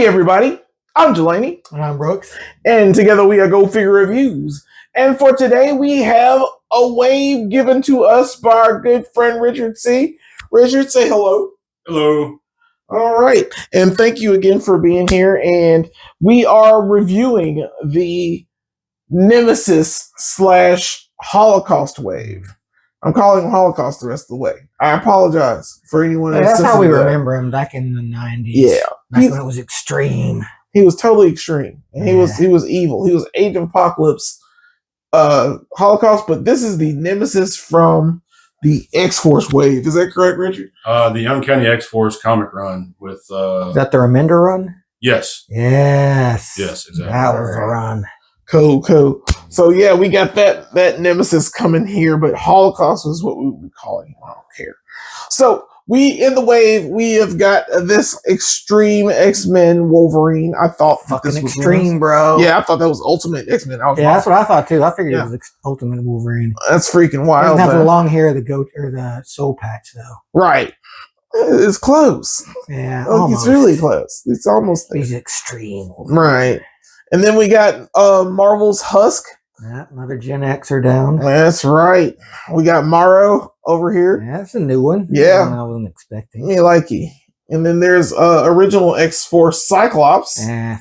Hey everybody, I'm Jelani. And I'm Brooks. And together we are Go Figure Reviews. And for today we have a wave given to us by our good friend Richard C. Richard, say hello. Hello. All right. And thank you again for being here. And we are reviewing the Nemesis / Holocaust wave. I'm calling him Holocaust the rest of the way. I apologize for anyone. That's how we remember him back in the 90s. Yeah. Back when it was extreme. He was totally extreme. And he was evil. He was Age of Apocalypse Holocaust, but this is the Nemesis from the X-Force wave. Is that correct, Richard? The Uncanny X-Force comic run with Is that the Remender run? Yes. Yes. Yes, exactly. That was the run. Cool. So yeah, we got that Nemesis coming here, but Holocaust is what we would be calling him. I don't care. So we in the wave, we have got this extreme X-Men Wolverine. I thought Fucking this was extreme, bro. Yeah, I thought that was Ultimate X-Men. That's what I thought too. I figured it was Ultimate Wolverine. That's freaking wild. Doesn't have the long hair, the goat, or the soul patch though. Right. It's close. Yeah, it's really close. It's almost there. He's extreme. Right. And then we got Marvel's Husk. Yeah, another Gen Xer down. That's right. We got Morrow over here. Yeah, that's a new one. Yeah. I wasn't expecting. Me likey. And then there's original X-Force Cyclops. Yeah,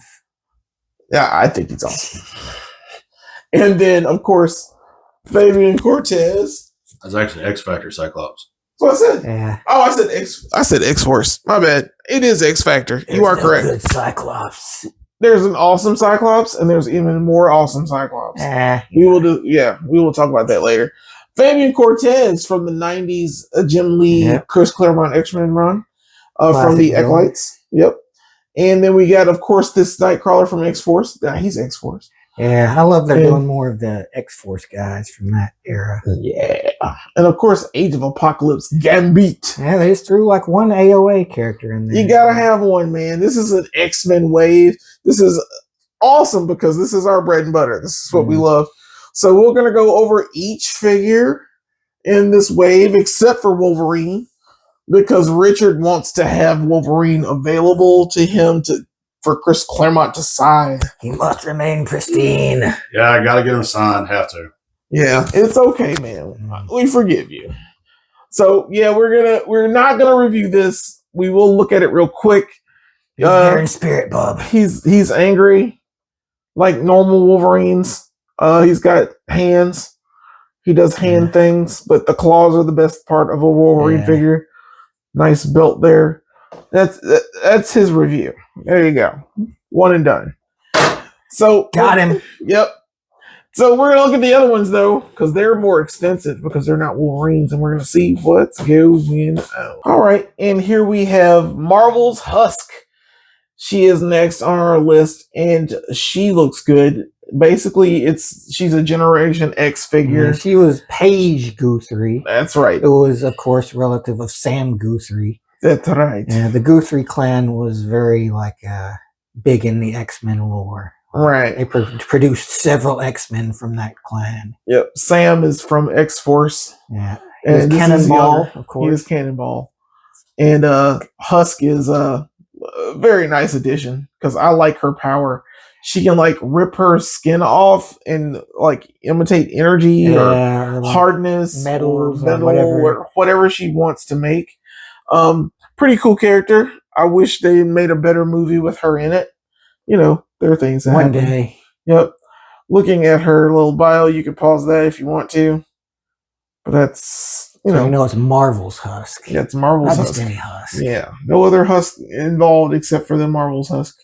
I think he's awesome. And then, of course, Fabian Cortez. That's actually X-Factor Cyclops. That's what I said. Yeah. Oh, I said X-Force. My bad. It is X-Factor. You are correct. Good Cyclops. There's an awesome Cyclops, and there's even more awesome Cyclops. We will talk about that later. Fabian Cortez from the 90s Jim Lee, Chris Claremont X-Men run from the Acolytes. Yep. And then we got, of course, this Nightcrawler from X-Force. He's X-Force. Yeah, I love they're doing more of the X-Force guys from that era. Yeah. And, of course, Age of Apocalypse Gambit. Yeah, they just threw like one AOA character in there. You gotta have one, man. This is an X-Men wave. This is awesome because this is our bread and butter. This is what we love. So we're going to go over each figure in this wave except for Wolverine because Richard wants to have Wolverine available to him for Chris Claremont to sign. He must remain pristine. Yeah, I got to get him signed. Have to. Yeah, it's okay, man. We forgive you. So, yeah, we're not going to review this. We will look at it real quick. He's there in spirit, Bob. He's angry, like normal Wolverines. He's got hands. He does hand things, but the claws are the best part of a Wolverine figure. Nice belt there. That's his review. There you go. One and done. So got him. Yep. So we're gonna look at the other ones though, because they're more extensive because they're not Wolverines, and we're gonna see what's going on. All right, and here we have Marvel's Husk. She is next on our list, and she looks good. Basically, she's a Generation X figure. Yeah, she was Paige Guthrie. That's right. It was, of course, relative of Sam Guthrie. That's right. Yeah, the Guthrie clan was very big in the X-Men lore. Right. They produced several X-Men from that clan. Yep. Sam is from X-Force. Yeah. And Cannonball, of course. He is Cannonball. And Husk is a very nice addition because I like her power. She can rip her skin off and imitate energy or hardness, metals, or whatever she wants to make. Pretty cool character. I wish they made a better movie with her in it. There are things that one happen. day. Yep. Looking at her little bio, you can pause that if you want to. But that's it's Marvel's Husk. Yeah, it's Marvel's Not Husk. just any Husk. Yeah, no other Husk involved except for the Marvel's Husk.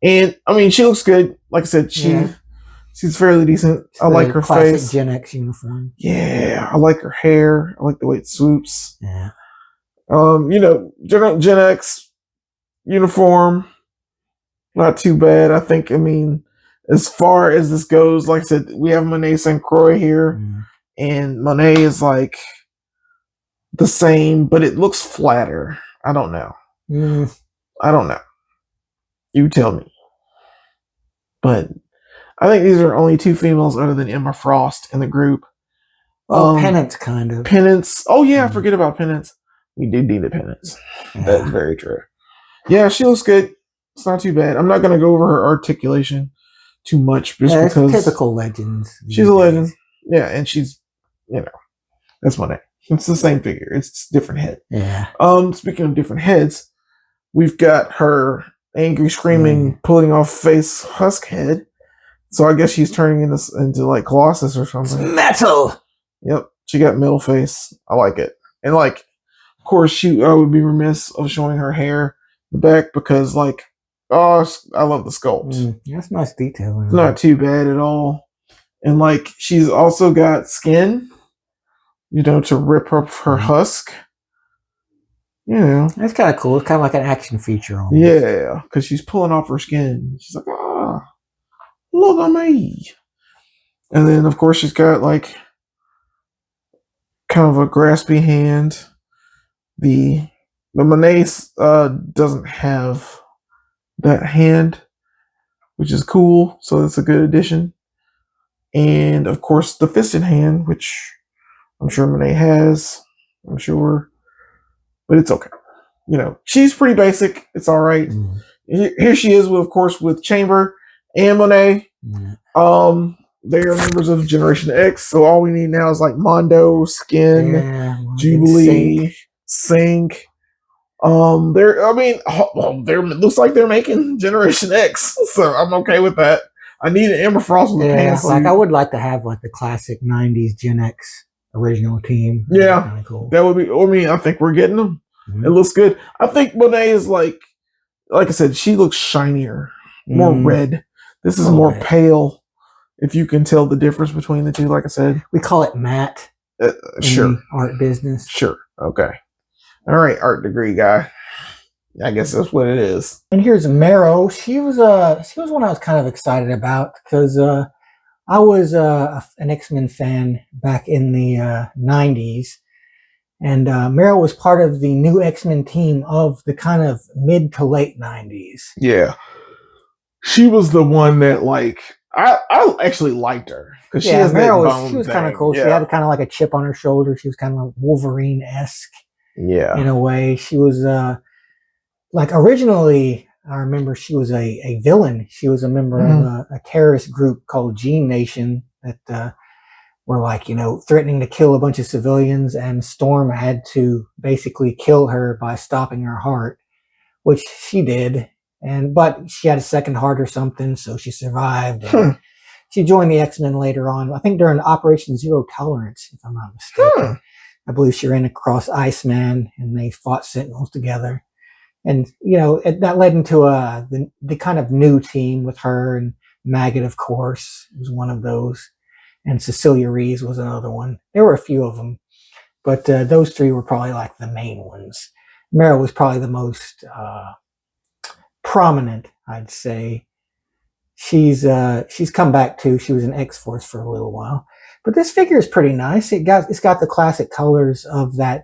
And I mean, she looks good. Like I said, she's fairly decent. I like her face. Gen X uniform. Yeah, I like her hair. I like the way it swoops. Yeah. Gen X uniform, not too bad. I think. I mean, as far as this goes, like I said, we have Monet St. Croix here, and Monet is the same, but it looks flatter. I don't know. I don't know. You tell me. But I think these are only two females other than Emma Frost in the group. Penance, kind of. Penance. Oh, yeah, I forget about Penance. We do need a Penance. That's very true. Yeah, she looks good. It's not too bad. I'm not gonna go over her articulation too much just Yeah, it's because typical legends. she's a legend. Yeah, and she's that's Monet. It's the same figure. It's different head. Yeah. Speaking of different heads, we've got her angry, screaming, pulling off face husk head. So I guess she's turning into like Colossus or something. It's metal. Yep, she got metal face. I like it, and like, of course, I would be remiss of showing her hair, the back, because like, I love the sculpt. That's nice detail. It's not too bad at all, and like, she's also got skin, to rip up her husk. That's kind of cool. It's kind of like an action feature on. Yeah, because she's pulling off her skin. She's like, look at me. And then, of course, she's got like kind of a graspy hand. The Monet doesn't have that hand, which is cool. So that's a good addition. And of course, the fisted hand, which I'm sure Monet has. I'm sure, but it's okay. She's pretty basic. It's all right. Here she is, with Chamber and Monet. They are members of Generation X, so all we need now is like Mondo, Skin, Jubilee, Sync. Looks like they're making Generation X, so I'm okay with that. I need an Ember Frost with a pants. Like I would like to have like the classic '90s Gen X original team. Yeah, kind of cool. That would be. I think we're getting them. It looks good. I think Monet is like I said, she looks shinier, more red. This is more pale. If you can tell the difference between the two, like I said, we call it matte. Sure, art business. Sure, okay, all right, art degree guy. I guess that's what it is. And here's Marrow. She was one I was kind of excited about because I was an X-Men fan back in the '90s. And Marrow was part of the new X-Men team of the kind of mid to late 90s. Yeah. She was the one that, like, I actually liked her. Because she was kind of cool. Yeah. She had kind of like a chip on her shoulder. She was kind of Wolverine-esque. Yeah. In a way. She was, like, originally, I remember she was a villain. She was a member of a terrorist group called Gene Nation that were like, threatening to kill a bunch of civilians, and Storm had to basically kill her by stopping her heart, which she did. But she had a second heart or something, so she survived. And she joined the X-Men later on, I think during Operation Zero Tolerance, if I'm not mistaken. I believe she ran across Iceman, and they fought Sentinels together. And, that led into the kind of new team with her, and Maggot, of course, was one of those. And Cecilia Reeves was another one. There were a few of them, but those three were probably like the main ones. Marrow was probably the most prominent, I'd say. She's come back too. She was in X-Force for a little while, but this figure is pretty nice. It's got the classic colors of that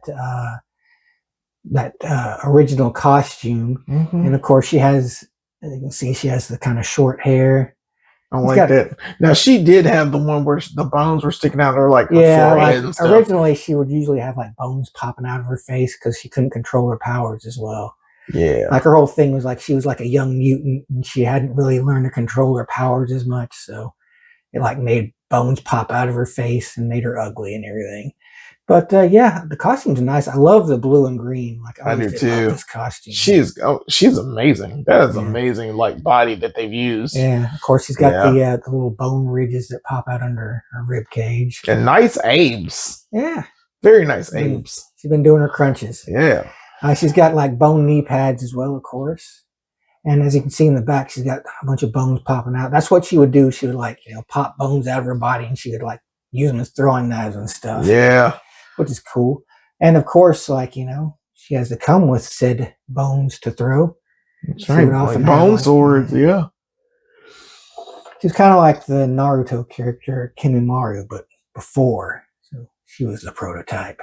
original costume, and of course she has. As you can see, she has the kind of short hair. I like that. Now she did have the one where the bones were sticking out of her, like forehead and stuff. Originally she would usually have like bones popping out of her face because she couldn't control her powers as well. Yeah, like her whole thing was like she was like a young mutant and she hadn't really learned to control her powers as much, so it like made bones pop out of her face and made her ugly and everything. But the costumes are nice. I love the blue and green. Like I do too. This costume. She's amazing. That is amazing. Like body that they've used. Yeah, of course she's got the little bone ridges that pop out under her rib cage. And nice abs. Yeah, very nice abs. She's been doing her crunches. Yeah. She's got like bone knee pads as well, of course. And as you can see in the back, she's got a bunch of bones popping out. That's what she would do. She would like pop bones out of her body, and she would like use them as throwing knives and stuff. Yeah. Which is cool. And of course, like, she has to come with said bones to throw. That's right. Like bone swords, yeah. She's kind of like the Naruto character Kimimaro, but before. So she was the prototype.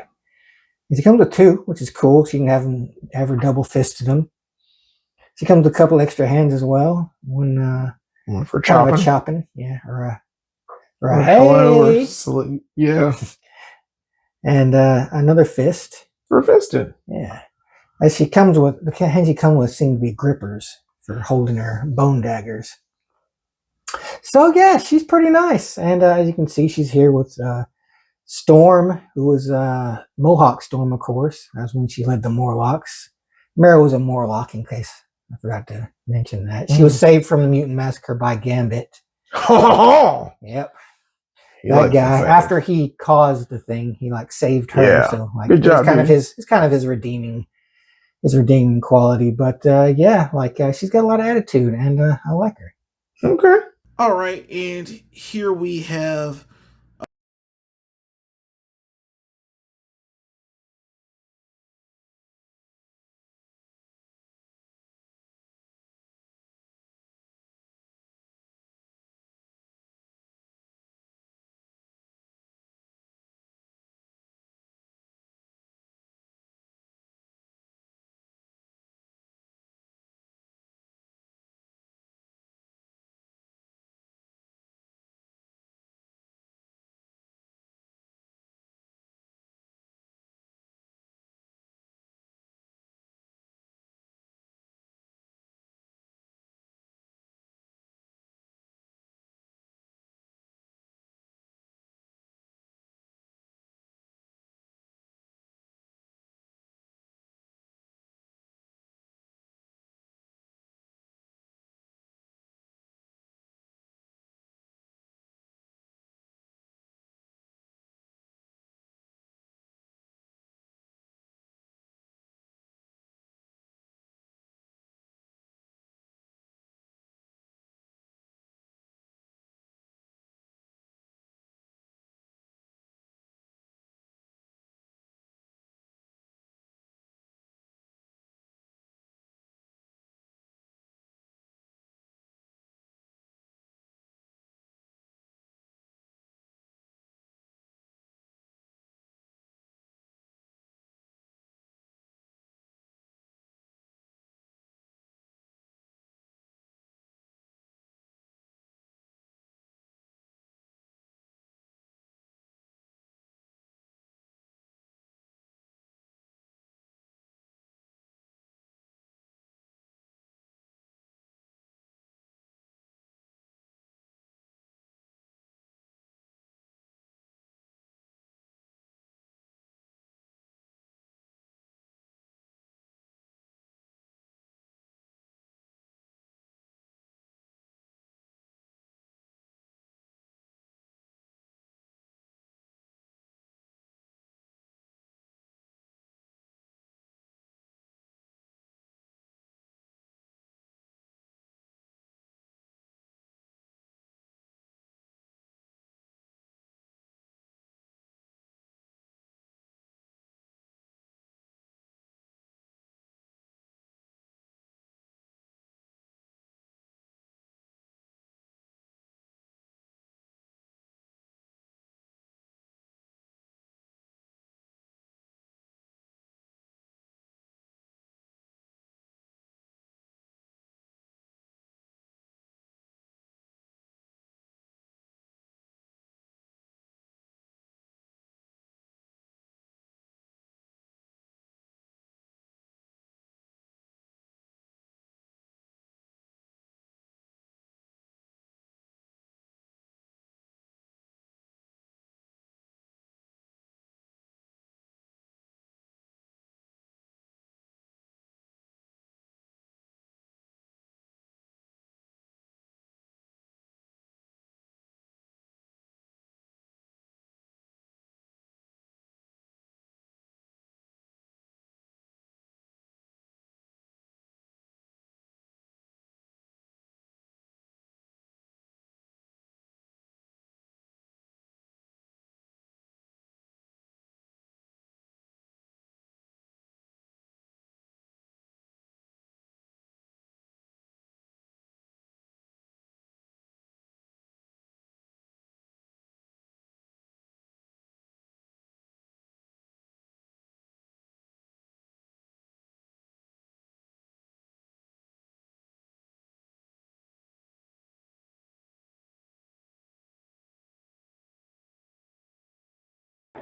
And she comes with two, which is cool. She can have her double fisted them. She comes with a couple extra hands as well. One for chopping. Chopping, yeah. Or a hey. Yeah. And another fist. For fisted. Yeah. As she comes with, the hands she comes with seem to be grippers for holding her bone daggers. So yeah, she's pretty nice. And as you can see, she's here with Storm, who was Mohawk Storm, of course. That's when she led the Morlocks. Mara was a Morlock, in case I forgot to mention that. She was saved from the mutant massacre by Gambit. Yep. That guy, after he caused the thing, he like saved her. Yeah. So like, Good job, it's kind of his redeeming quality. But yeah, like she's got a lot of attitude, and I like her. Okay. All right, and here we have.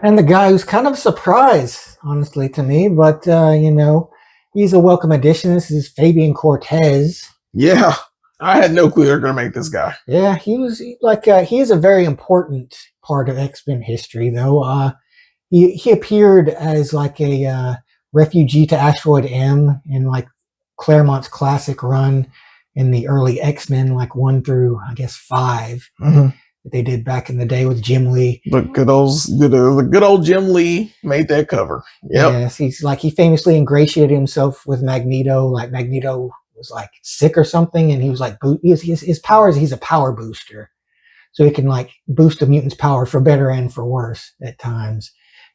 And the guy who's kind of a surprise, honestly, to me, but you know, he's a welcome addition. This is Fabian Cortez. Yeah, I had no clue they were gonna make this guy. Yeah, he is a very important part of X-Men history, though. He appeared as like a refugee to Asteroid M in like Claremont's classic run in the early X-Men, like 1 through I guess 5 that they did back in the day with Jim Lee. The good old Jim Lee made that cover. Yep. Yes, he famously ingratiated himself with Magneto. Like Magneto was like sick or something, and he was like his powers. He's a power booster, so he can like boost a mutant's power for better and for worse at times,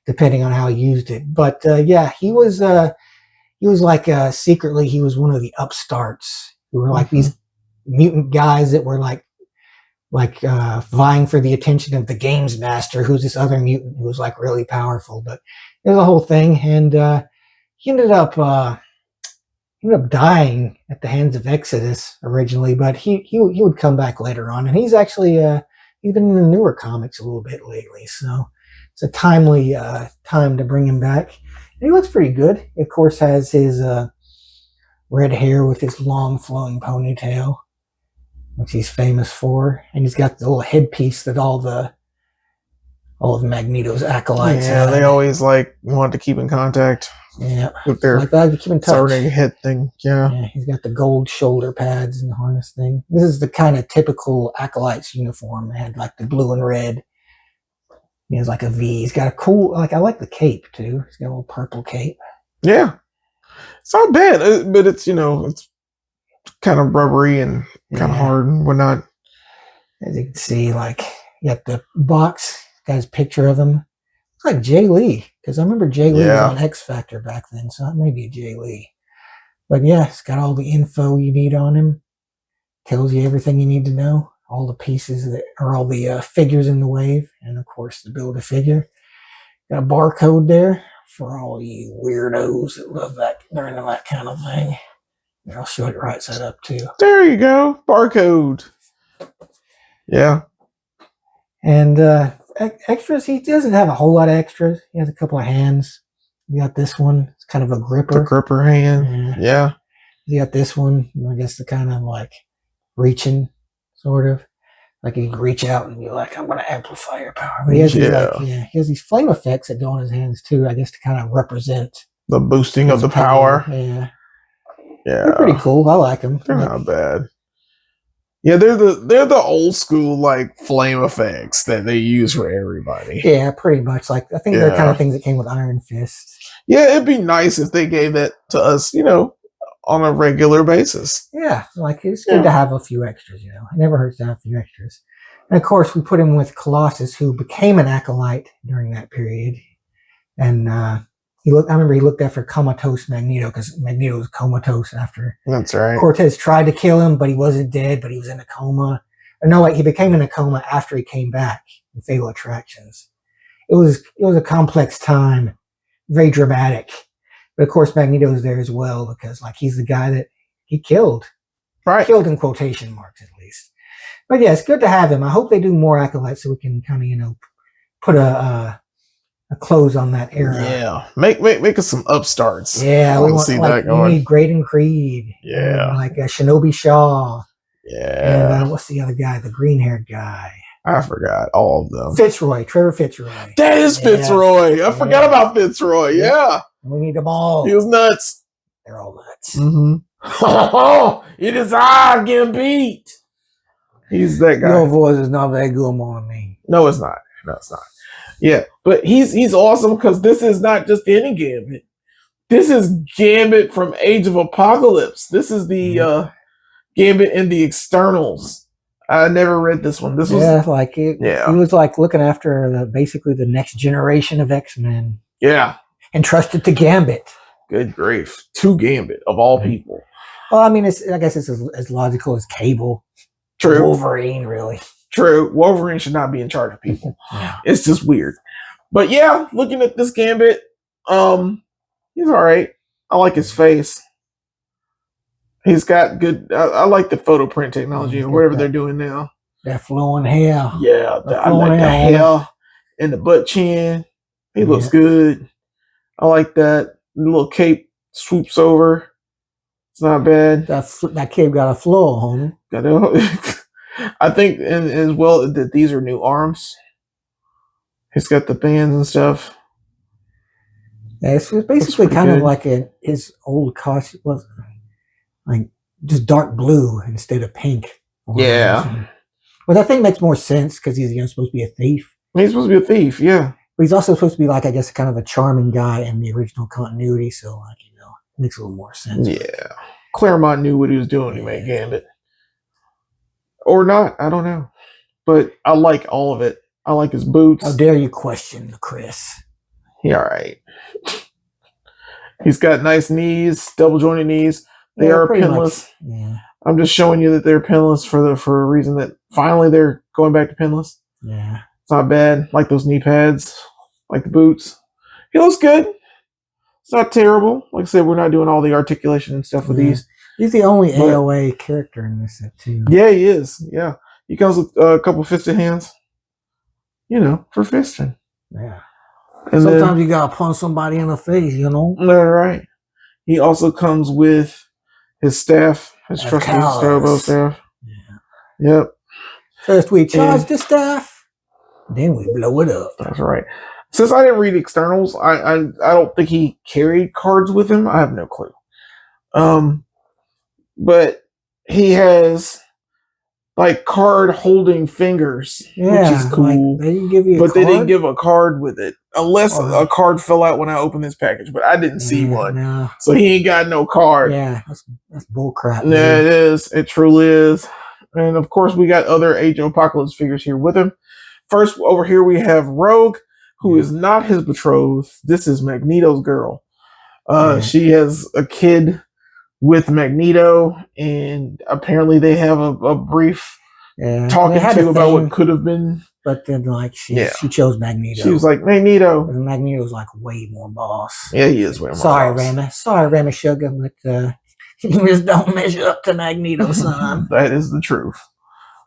depending on how he used it. But yeah, he was like secretly he was one of the upstarts who were like these mutant guys that were like vying for the attention of the Games Master, who's this other mutant who was like really powerful. But it was a whole thing, and he ended up dying at the hands of Exodus originally, but he would come back later on, and he's actually he's been in the newer comics a little bit lately, so it's a timely time to bring him back. And he looks pretty good. He, of course, has his red hair with his long flowing ponytail, which he's famous for, and he's got the little headpiece that all of Magneto's acolytes have. They always like want to keep in contact. Yeah, with their like that to keep in touch. head thing. Yeah, he's got the gold shoulder pads and the harness thing. This is the kind of typical acolyte's uniform. They had like the blue and red. He has like a V. He's got a cool, like I like the cape too. He's got a little purple cape. Yeah, it's not bad, but it's it's kind of rubbery and kind of hard and whatnot. As you can see, like you got the box. Got his picture of him. It's like Jay Lee, because I remember Jay Lee was on X Factor back then, so that may be Jay Lee. But yeah, it's got all the info you need on him. Tells you everything you need to know. All the pieces that are all the figures in the wave, and of course the Build-A-Figure. Got a barcode there for all you weirdos that love that, they're into that kind of thing. I'll show it right side up too. There you go, barcode. Yeah. And extras, he doesn't have a whole lot of extras. He has a couple of hands. You got this one. It's kind of a gripper. The gripper hand. Yeah. You got this one. I guess the kind of like reaching, sort of. Like you can reach out and be like, I'm going to amplify your power. But he has these, he has these flame effects that go on his hands too, I guess, to kind of represent the boosting of the power. Yeah. Yeah. They're pretty cool. I like them. They're not bad. Yeah, they're the old school like flame effects that they use for everybody. Yeah, pretty much. Like I think they're kind of things that came with Iron Fist. Yeah, it'd be nice if they gave that to us, on a regular basis. Yeah, like it's good to have a few extras. It never hurts to have a few extras. And of course, we put him with Colossus, who became an acolyte during that period, and I remember he looked after comatose Magneto, because Magneto was comatose after. That's right. Cortez tried to kill him, but he wasn't dead, but he was in a coma. Or no, he became in a coma after he came back in Fatal Attractions. It was a complex time, very dramatic. But of course, Magneto was there as well, because like he's the guy that he killed. Right. Killed in quotation marks, at least. But yeah, it's good to have him. I hope they do more acolytes so we can kind of, put a close on that era. Yeah, make us some upstarts. Yeah, we want to see that going. We need Graydon Creed. Yeah, like Shinobi Shaw. Yeah, and what's the other guy? The green-haired guy. I forgot all of them. Trevor Fitzroy. That is Fitzroy. I forgot about Fitzroy. Yeah, we need them all. He was nuts. They're all nuts. Mm-hmm. Oh, it is I Gambit. He's that guy. Your voice is not very good on me. No, it's not. No, it's not. Yeah, but he's awesome because this is not just any Gambit. This is Gambit from Age of Apocalypse. This is the Gambit in the Externals. I never read this one. This was he was like looking after basically the next generation of X-Men. Yeah, entrusted to Gambit. Good grief, to Gambit of all people. Well, I mean, I guess it's as logical as Cable. True. Wolverine, really. True. Wolverine should not be in charge of people. It's just weird. But yeah, looking at this Gambit, he's all right. I like his face. He's got good. I like the photo print technology or whatever they're doing now. That flowing hair. Yeah, I like the hair and the butt chin. He looks good. I like that. The little cape swoops over. It's not bad. That kid got a flow on him. I think, and as well, that these are new arms. He's got the bands and stuff. Yeah, it's basically kind of like his old costume was like just dark blue instead of pink. Yeah. Which I think makes more sense because he's supposed to be a thief. He's supposed to be a thief, yeah. But he's also supposed to be like, I guess, kind of a charming guy in the original continuity. So, like, you know, it makes a little more sense. Yeah. Claremont knew what he was doing when he made Gambit. Or not, I don't know. But I like all of it. I like his boots. How dare you question Chris? Yeah, all right. He's got nice knees, double jointed knees. They are pinless. Yeah. I'm just showing you that they're pinless for a reason that finally they're going back to pinless. Yeah. It's not bad. Like those knee pads, like the boots. He looks good. It's not terrible. Like I said, we're not doing all the articulation and stuff with these. He's the only AOA character in this set too. Yeah, he is. Yeah. He comes with a couple fisted hands. You know, for fisting. Yeah. And sometimes you gotta punch somebody in the face, you know? All right. He also comes with his staff, his trusty Strobo staff. Yeah. Yep. First we charge the staff, then we blow it up. That's right. Since I didn't read externals, I don't think he carried cards with him. I have no clue. But he has like card holding fingers, which is cool. Like, they didn't give you but they didn't give a card with it. Unless a card fell out when I opened this package, but I didn't see one. No. So he ain't got no card. Yeah, that's bullcrap. Yeah, it is. It truly is. And of course, we got other Age of Apocalypse figures here with him. First, over here, we have Rogue, who is not his betrothed. This is Magneto's girl. She has a kid with Magneto, and apparently they have a brief talking to about what could have been. But then, like, she chose Magneto. She was like, Magneto. And Magneto's like way more boss. Yeah, he is way more boss. Sorry, Rama Sugar, but you just don't measure up to Magneto, son. That is the truth.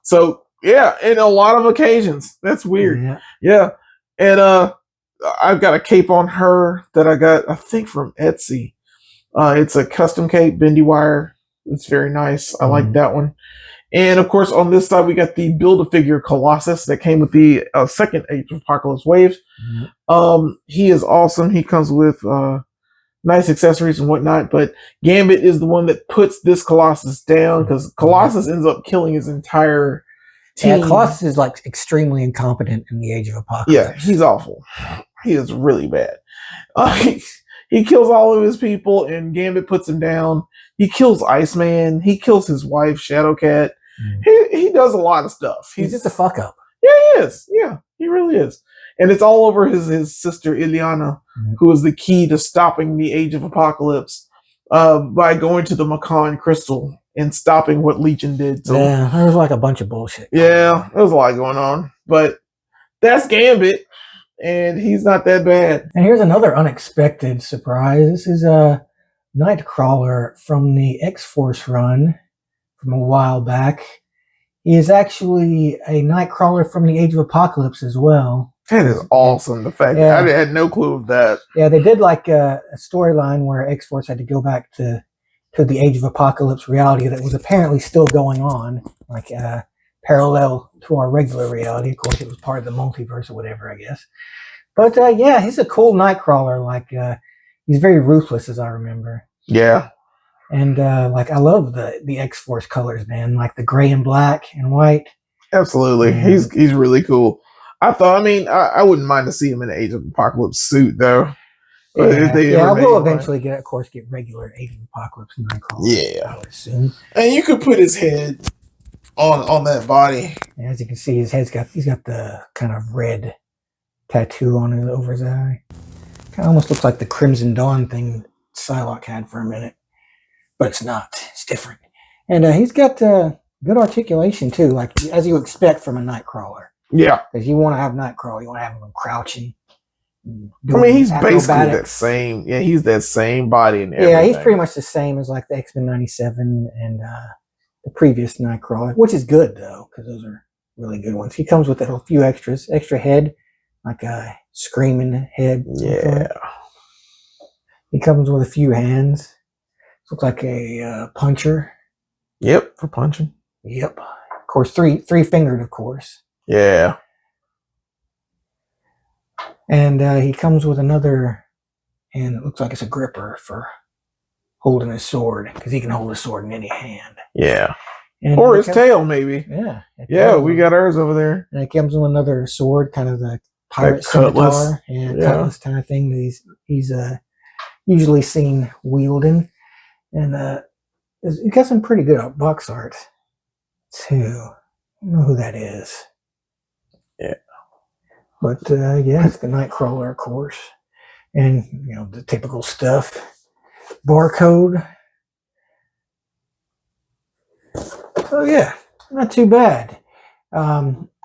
So, yeah, in a lot of occasions. That's weird. Yeah. And I've got a cape on her that I got, I think, from Etsy. It's a custom cape, bendy wire. It's very nice. I like that one. And of course, on this side, we got the Build-A-Figure Colossus that came with the second Age of Apocalypse wave. He is awesome. He comes with nice accessories and whatnot, but Gambit is the one that puts this Colossus down because Colossus ends up killing his entire team. Yeah, Colossus is like extremely incompetent in the Age of Apocalypse. Yeah, he's awful. He is really bad. He kills all of his people, and Gambit puts him down. He kills Iceman. He kills his wife, Shadowcat. He does a lot of stuff. He's just a fuck up. Yeah, he is. Yeah, he really is. And it's all over his sister, Ileana, who is the key to stopping the Age of Apocalypse by going to the Macan Crystal and stopping what Legion did. So, yeah, there was like a bunch of bullshit. Yeah, there was a lot going on. But that's Gambit, and he's not that bad. And here's another unexpected surprise. This is a Nightcrawler from the X-Force run from a while back. He is actually a Nightcrawler from the Age of Apocalypse as well. That is awesome. The fact that I had no clue of that. Yeah, they did like a storyline where X-Force had to go back to the Age of Apocalypse reality that was apparently still going on, like parallel to our regular reality. Of course, it was part of the multiverse or whatever, I guess. But yeah, he's a cool Nightcrawler. Like he's very ruthless, as I remember. Yeah. And like I love the X-Force colors, man. Like the gray and black and white. Absolutely, he's really cool. I wouldn't mind to see him in an Age of Apocalypse suit though. I will eventually get regular Age of Apocalypse Nightcrawler. Yeah, I would assume. And you could put his head on that body. And as you can see, he's got the kind of red tattoo over his eye. Kind of almost looks like the Crimson Dawn thing Psylocke had for a minute. But it's not. It's different. And he's got good articulation, too, like as you expect from a Nightcrawler. Yeah. Because you want to have Nightcrawler. You want to have him crouching. He's basically that same. Yeah, he's that same body and everything. Yeah, he's pretty much the same as like the X-Men 97 and the previous Nightcrawler, which is good, though, because those are really good ones. He comes with a few extras. Extra head, like a screaming head. Yeah. He comes with a few hands. Looks like a puncher. Yep, for punching. Yep. Of course, three fingered, of course. Yeah. And he comes with another, and it looks like it's a gripper for holding his sword, because he can hold his sword in any hand. Yeah. And or his tail, maybe. Yeah. Yeah, we got ours over there. And it comes with another sword, kind of the pirate scimitar. Yeah, cutlass kind of thing that he's usually seen wielding. And he got some pretty good box art, too. I don't know who that is. Yeah. But, yeah, it's the Nightcrawler, of course. And, you know, the typical stuff. Barcode. So, yeah, not too bad.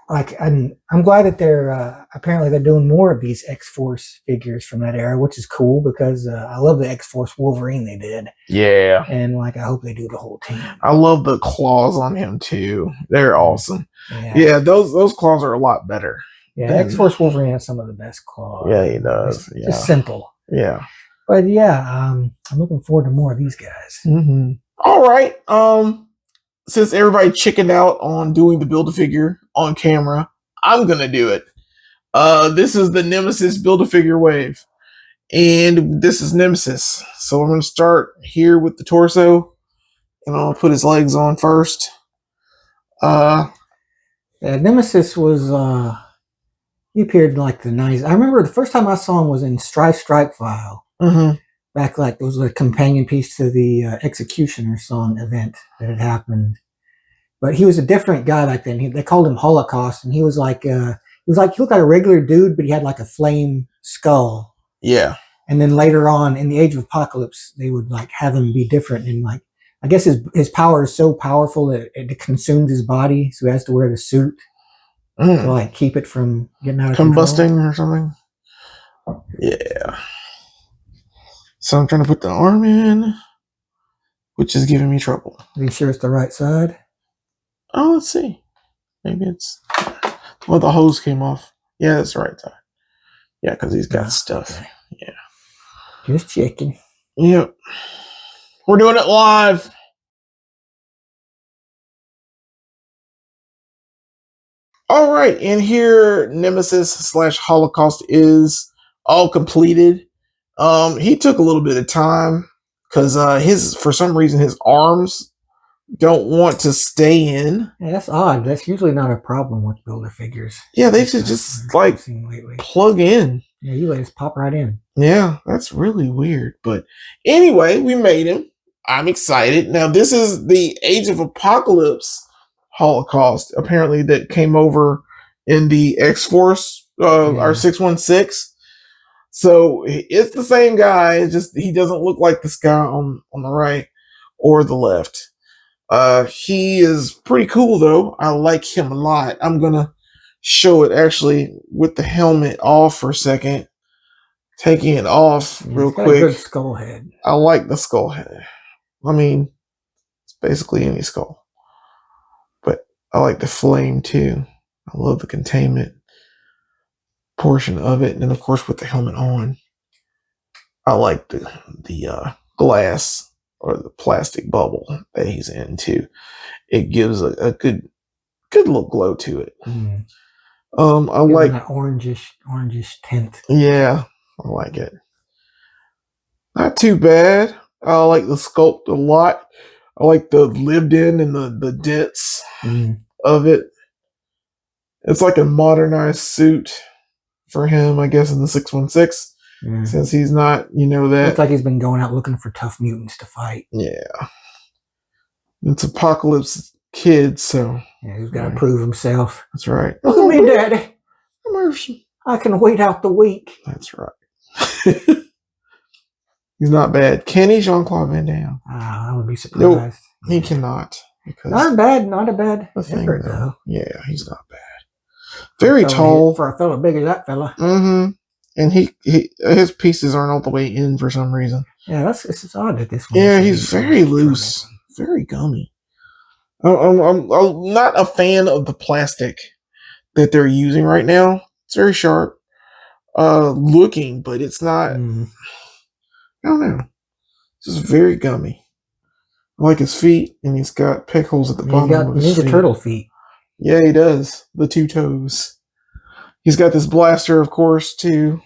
Like, I'm glad that they're, apparently they're doing more of these X-Force figures from that era, which is cool because I love the X-Force Wolverine they did. Yeah. And, like, I hope they do the whole team. I love the claws on him, too. They're awesome. Yeah, those claws are a lot better. Yeah, X-Force Wolverine has some of the best claws. Yeah, he does. Just simple. Yeah. But yeah, I'm looking forward to more of these guys. Mm-hmm. All right. Since everybody chickened out on doing the Build-A-Figure on camera, I'm gonna do it. This is the Nemesis Build-A-Figure wave, and this is Nemesis. So I'm gonna start here with the torso, and I'll put his legs on first. Nemesis was he appeared in like the 90s. I remember the first time I saw him was in Strike File. Mm-hmm. Back, like, it was a companion piece to the Executioner song event that had happened. But he was a different guy back then. They called him Holocaust, and he looked like a regular dude, but he had like a flame skull. Yeah. And then later on, in the Age of Apocalypse, they would like have him be different, and like I guess his power is so powerful that it consumed his body, so he has to wear the suit to like keep it from getting out of combusting control. or something. Yeah. So I'm trying to put the arm in, which is giving me trouble. Are you sure it's the right side? Oh, let's see. Maybe it's... Well, the hose came off. Yeah, that's the right side. Yeah, because he's got stuff. Okay. Yeah. Just checking. Yep. We're doing it live. All right, and here Nemesis / Holocaust is all completed. He took a little bit of time because for some reason his arms don't want to stay in. Yeah, that's odd. That's usually not a problem with Build-A-Figures. Yeah, they should just like plug in. Yeah, you let us pop right in. Yeah, that's really weird. But anyway, we made him. I'm excited. Now this is the Age of Apocalypse Holocaust, apparently, that came over in the X-Force, our 616. So it's the same guy. It's just he doesn't look like this guy on the right or the left. He is pretty cool though. I like him a lot. I'm gonna show it actually with the helmet off for a second. Taking it off real quick. A good skull head. I like the skull head. I mean, it's basically any skull. I like the flame too. I love the containment portion of it. And then of course with the helmet on, I like the glass or the plastic bubble that he's in too. It gives a good little glow to it. Mm. I like that orangish tint. Yeah, I like it. Not too bad. I like the sculpt a lot. I like the lived in and the dents of it. It's like a modernized suit for him, I guess, in the 616. Since he's not, that. Looks like he's been going out looking for tough mutants to fight. Yeah. It's Apocalypse Kid, so. Yeah, he's got to prove himself. That's right. Look at me, Daddy. I can wait out the week. That's right. He's not bad. Can he Jean-Claude Van Damme? I would be surprised. No, he cannot. Because not a bad effort, though. Yeah, he's not bad. Very tall. For a fella big as that fella. Mm-hmm. And his pieces aren't all the way in for some reason. Yeah, it's odd that this one. Yeah, he's very loose. Very gummy. I'm not a fan of the plastic that they're using right now. It's very sharp looking, but it's not... I don't know. It's just very gummy. I like his feet, and he's got peg holes at the He's bottom got of his Ninja feet. Turtle feet. Yeah, he does. The 2 toes. He's got this blaster, of course, too,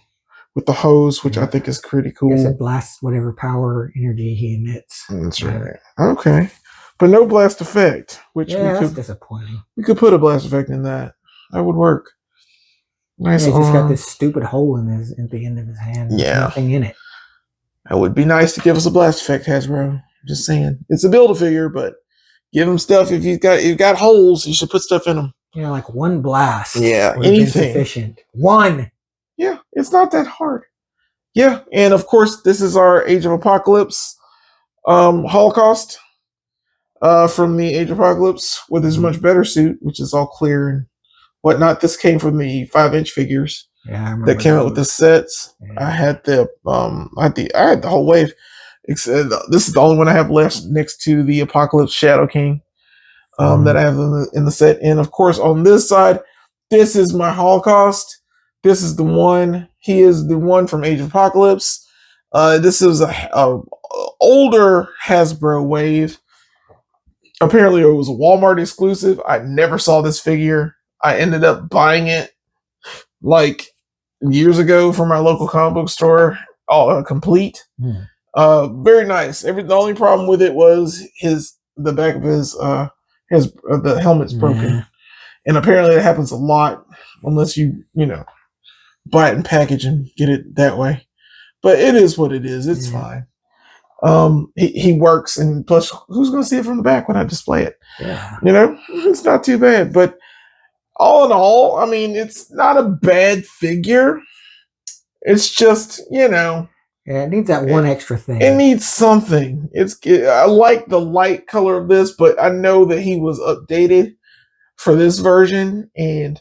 with the hose, which I think is pretty cool. I guess it blasts whatever power energy he emits. That's right. Okay. But no blast effect, which that's disappointing. we could put a blast effect in that. That would work. Nice. He's just got this stupid hole at the end of his hand. There's nothing in it. That would be nice to give us a blast effect, Hasbro. Just saying. It's a Build-A-Figure, but give him stuff. If you've got holes, you should put stuff in them. Yeah, like one blast. Yeah, anything. Sufficient. One. Yeah, it's not that hard. Yeah, and of course, this is our Age of Apocalypse Holocaust from the Age of Apocalypse with his much better suit, which is all clear and whatnot. This came from the 5-inch figures that came out with the sets. Yeah. I had the whole wave. This is the only one I have left next to the Apocalypse Shadow King that I have in the set. And of course, on this side, this is my Holocaust. This is the one. He is the one from Age of Apocalypse. This is a older Hasbro wave. Apparently, it was a Walmart exclusive. I never saw this figure. I ended up buying it like years ago from my local comic book store, all complete. Very nice. The only problem with it was the back of the helmet's broken, and apparently it happens a lot unless you buy it in package and get it that way. But it is what it is. It's fine. He works, and plus, who's going to see it from the back when I display it? Yeah, it's not too bad. But all in all, I mean, it's not a bad figure. It's just Yeah, it needs that one extra thing. It needs something. I like the light color of this, but I know that he was updated for this version, and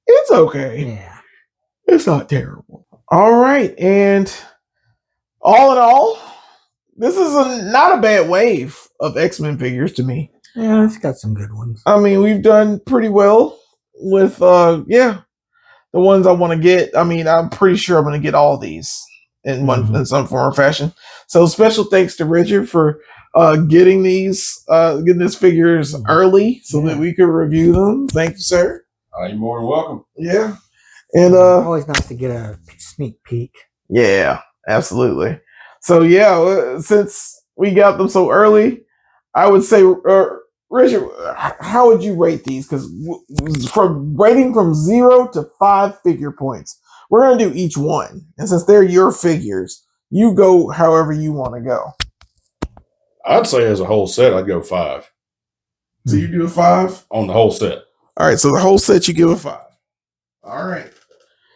it's okay. Yeah. It's not terrible. All right, and all in all, this is not a bad wave of X-Men figures to me. Yeah, it's got some good ones. I mean, we've done pretty well with, the ones I want to get. I mean, I'm pretty sure I'm going to get all of these in some form or fashion. So special thanks to Richard for getting these figures early so that we could review them. Thank you, sir. You're more than welcome. Yeah. And always nice to get a sneak peek. Yeah, absolutely. So since we got them so early, I would say, Richard, how would you rate these? Because from rating from 0 to 5 figure points, we're going to do each one. And since they're your figures, you go however you want to go. I'd say as a whole set, I'd go 5. So you do a 5? On the whole set. All right, so the whole set you give a 5. All right.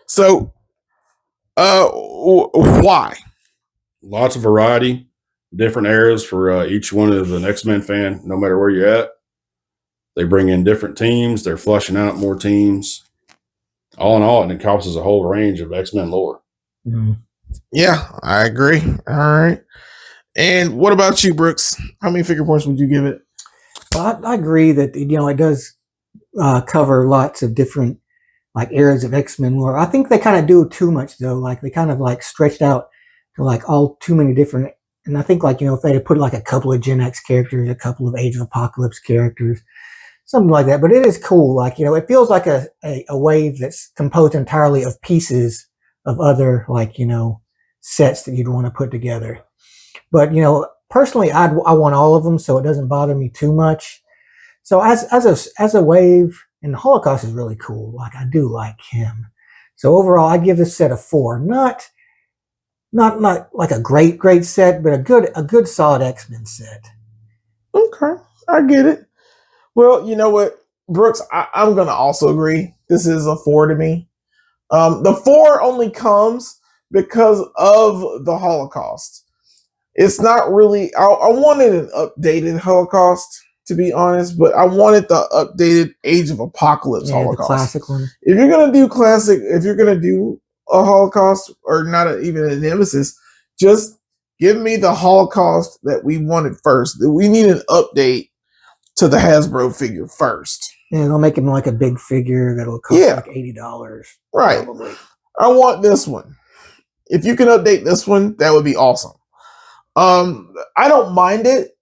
So, why? Lots of variety, different eras for each one of the X-Men fan, no matter where you're at. They bring in different teams. They're flushing out more teams. All in all, it encompasses a whole range of X-Men lore. Yeah, I agree. All right. And what about you, Brooks? How many figure points would you give it? Well, I agree that it does cover lots of different eras of X-Men lore. I think they kind of do too much though. They kind of stretched out to all too many different. And I think if they had put a couple of Gen X characters, a couple of Age of Apocalypse characters, something like that. But it is cool. It feels like a wave that's composed entirely of pieces of other sets that you'd want to put together. But personally, I want all of them, so it doesn't bother me too much. So as a wave, and the Holocaust is really cool. I do like him. So overall, I give this set a 4. Not like a great set, but a good solid X-Men set. Okay, I get it. Well, you know what, Brooks, I'm gonna also agree. This is a 4 to me. The 4 only comes because of the Holocaust. It's not really. I wanted an updated Holocaust, to be honest, but I wanted the updated Age of Apocalypse Holocaust. The classic one. If you're gonna do classic, if you're gonna do a Holocaust or not even a Nemesis, just give me the Holocaust that we wanted first. We need an update to the Hasbro figure first. Yeah, they'll make him a big figure that'll cost $80. Right. Probably. I want this one. If you can update this one, that would be awesome. I don't mind it.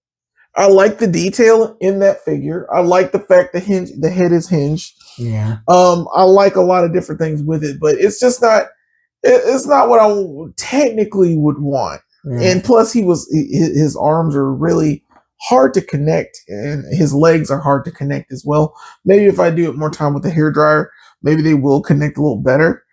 I like the detail in that figure. I like the fact the head is hinged. Yeah. I like a lot of different things with it, but it's just not. It's not what I technically would want. Yeah. And plus, his arms are really hard to connect, and his legs are hard to connect as well. Maybe if I do it more time with the hairdryer, maybe they will connect a little better.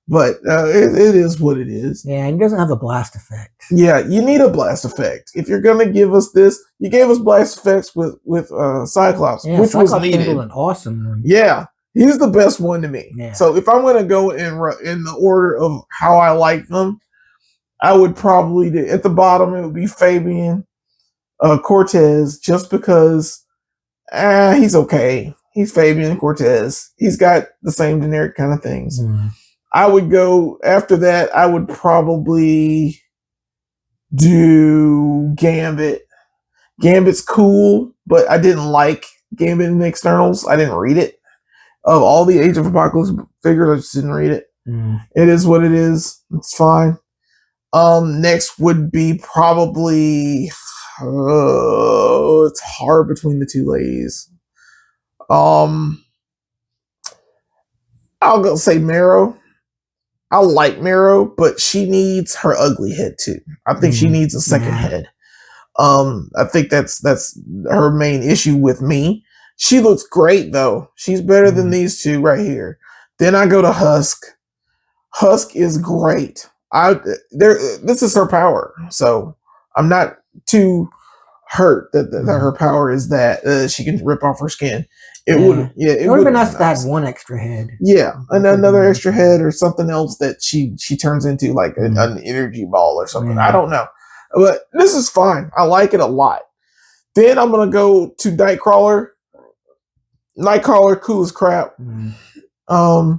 But it is what it is. Yeah, and he doesn't have a blast effect. Yeah, you need a blast effect. If you're gonna give us this, you gave us blast effects with Cyclops, Yeah, which Cyclops was needed. an awesome one. Yeah, he's the best one to me. Yeah. So if I'm gonna go in the order of how I like them, I would probably do, at the bottom it would be Fabian Cortez, just because he's okay. He's Fabian Cortez. He's got the same generic kind of things. Mm. I would go after that. I would probably do Gambit. Gambit's cool, but I didn't like Gambit in the externals. I didn't read it. Of all the Age of Apocalypse figures, I just didn't read it. Mm. It is what it is. It's fine. Next would be probably it's hard between the two ladies. I'll go say Marrow. I like Marrow, but she needs her ugly head too. I think she needs a second head. I think that's her main issue with me. She looks great though. She's better than these two right here. Then I go to Husk. Husk is great. This is her power, so I'm not too hurt that her power is that she can rip off her skin. It would have been nice to have one extra head. Yeah, and another extra head or something else that she turns into, like an energy ball or something. I don't know, but this is fine. I like it a lot. Then I'm gonna go to Nightcrawler. Nightcrawler, cool as crap. I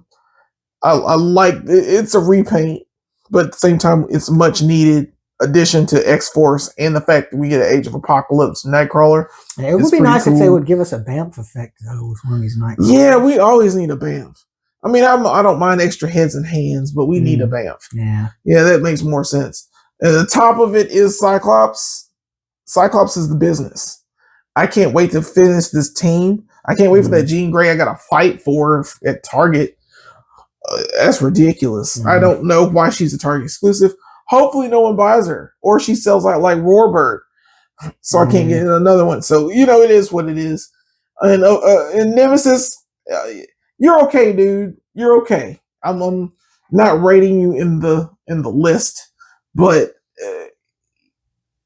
like it's a repaint, but at the same time, it's a much needed addition to X-Force, and the fact that we get an Age of Apocalypse Nightcrawler. Yeah, it would be nice if they would give us a BAMF effect though with one of these Nightcrawlers. Yeah, we always need a BAMF. I mean, I don't mind extra heads and hands, but we need a BAMF. Yeah, that makes more sense. And the top of it is Cyclops. Cyclops is the business. I can't wait to finish this team. I can't wait for that Jean Grey I got to fight for at Target. That's ridiculous. I don't know why she's a Target exclusive. Hopefully no one buys her, or she sells out like Warbird, so I can't get another one. So it is what it is. And Nemesis, you're okay, dude. You're okay. I'm not rating you in the list, but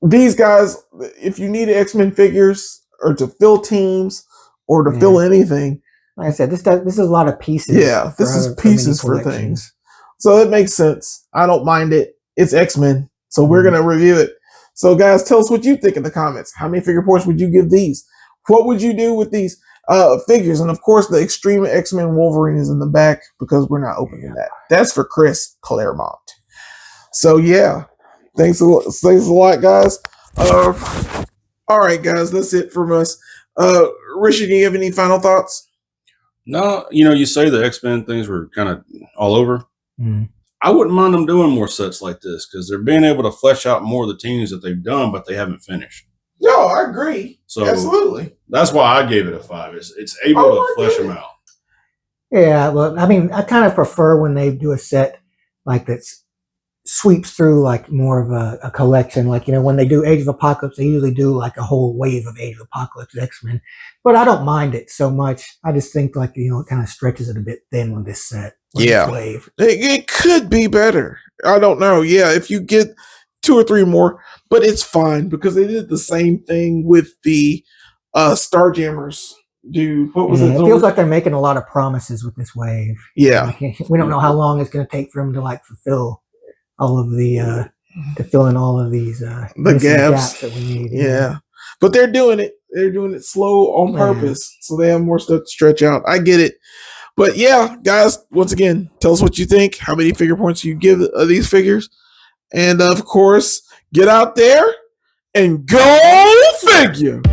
these guys, if you need X-Men figures or to fill teams or to fill anything, like I said, this is a lot of pieces. Yeah, this is pieces for things. So it makes sense. I don't mind it. It's X-Men, so we're going to review it. So guys, tell us what you think in the comments. How many figure points would you give these? What would you do with these figures? And of course, the Extreme X-Men Wolverine is in the back because we're not opening that. That's for Chris Claremont. So yeah, thanks a lot, guys. All right, guys, that's it from us. Richard, do you have any final thoughts? No, you say the X-Men things were kind of all over. I wouldn't mind them doing more sets like this because they're being able to flesh out more of the teams that they've done, but they haven't finished. No, I agree. So absolutely. That's why I gave it a 5. It's able to flesh them out. Yeah, well, I mean, I kind of prefer when they do a set like that sweeps through like more of a collection. Like, when they do Age of Apocalypse, they usually do like a whole wave of Age of Apocalypse X-Men. But I don't mind it so much. I just think like, it kind of stretches it a bit thin with this set. Yeah, it could be better. I don't know. Yeah, if you get 2 or 3 more, but it's fine because they did the same thing with the Starjammers. Dude, what was it? It feels like they're making a lot of promises with this wave. Yeah, we don't know how long it's going to take for them to like fulfill all of the to fill in all of these the gaps that we need. Yeah, but they're doing it. They're doing it slow on purpose, so they have more stuff to stretch out. I get it. But yeah, guys, once again, tell us what you think. How many figure points you give these figures? And of course, get out there and go figure.